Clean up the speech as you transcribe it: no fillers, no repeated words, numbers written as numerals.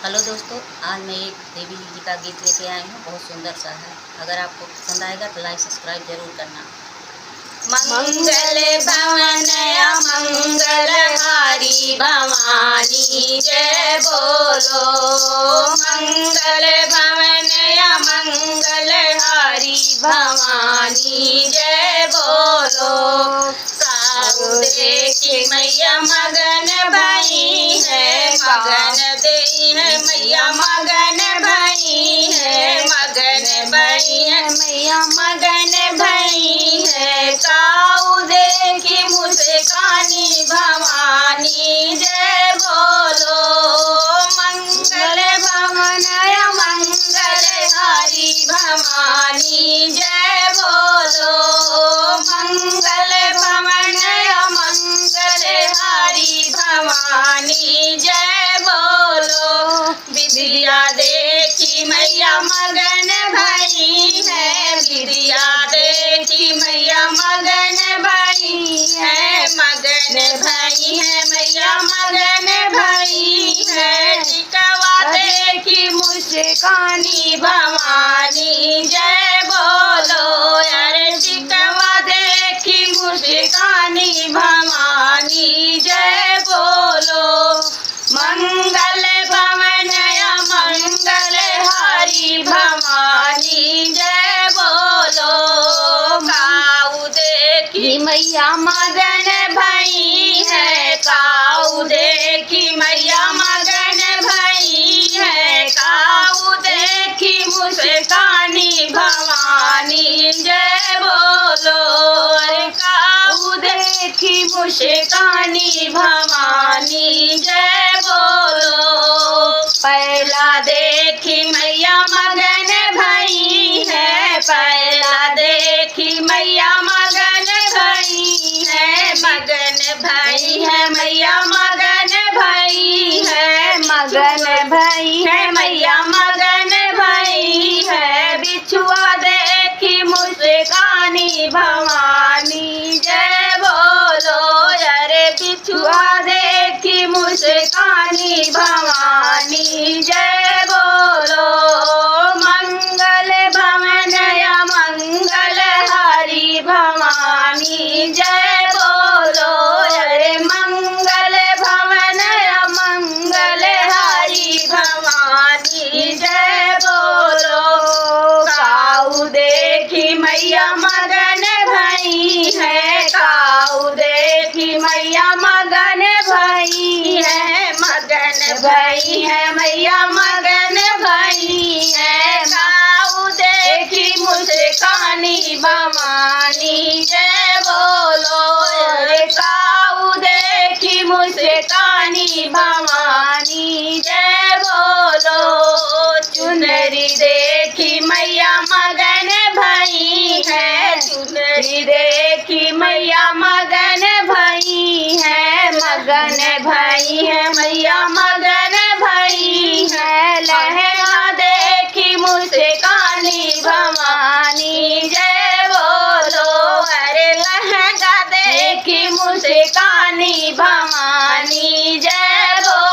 Hello दोस्तों, आज मैं एक देवी जी का गीत लेके आई हूँ। बहुत सुंदर सा है। अगर आपको पसंद आएगा तो लाइक सब्सक्राइब जरूर करना। मंगल भवन मंगल हारी भवानी जय बोलो। मंगल भवन मंगल हारी भवानी जय बोलो। साऊ देखी मैया मगन भई है, मगन देई है मैया मगन भई है, मगन भई है मैया मगन भई है। काऊ देखी मुस्कानी भवानी जय बोलो। मंगल भवन मंगल हारी भवानी जय बोलो। मंगल भवन मंगल हारी भवानी जय बोलो। विद्या देखी मैया मगन भई है, विद्या देखी मैया मगन भई है, मगन भई है मैया मगन भई है। टिकवा देखी मुस्कानी भवानी जय बोलो। अरे टिकवा देखी मुस्कानी भवानी जय बोलो। मंगल भवन मंगल हारी भवानी जय बोलो। काऊ देखी मैया मगन भई है, काऊ देखी मैया मगन भई है, काऊ देखी मुस्कानी भवानी जय बोलो। अरे काऊ देखी मुस्कानी भवानी जय बोलो। पहला देखी मैया मगन भई है, पहला देखी मैया मगन भई है, मगन भई है मैया मगन भई है, मगन भई है मैया मगन भई है। बिछुआ देखी मुस्कानी भवानी जय बोलो। अरे बिछुआ देखी मुस्कानी भवानी जय बोलो। मंगल भवन मंगल हारी भवानी जय बोलो। अरे मंगल भवन मंगल हारी भवानी जय बोलो। काऊ देखी मैया मगन भई है, काऊ देखी मैया मगन भई है, मगन भई है मैया मगन भई है। काऊ देखी मुस्कानी भवानी जय बोलो। अरे काऊ देखी मुस्कानी भवानी जय बोलो। चुनरी देखी मैया मगन भई है, चुनरी देखी मैया मगन भई है, मगन भई है मैया मगन भई है। लहंगा देखी मुस्कानी भवानी जय बोलो। अरे लहंगा देखी मुस्कानी भवानी जय बोलो।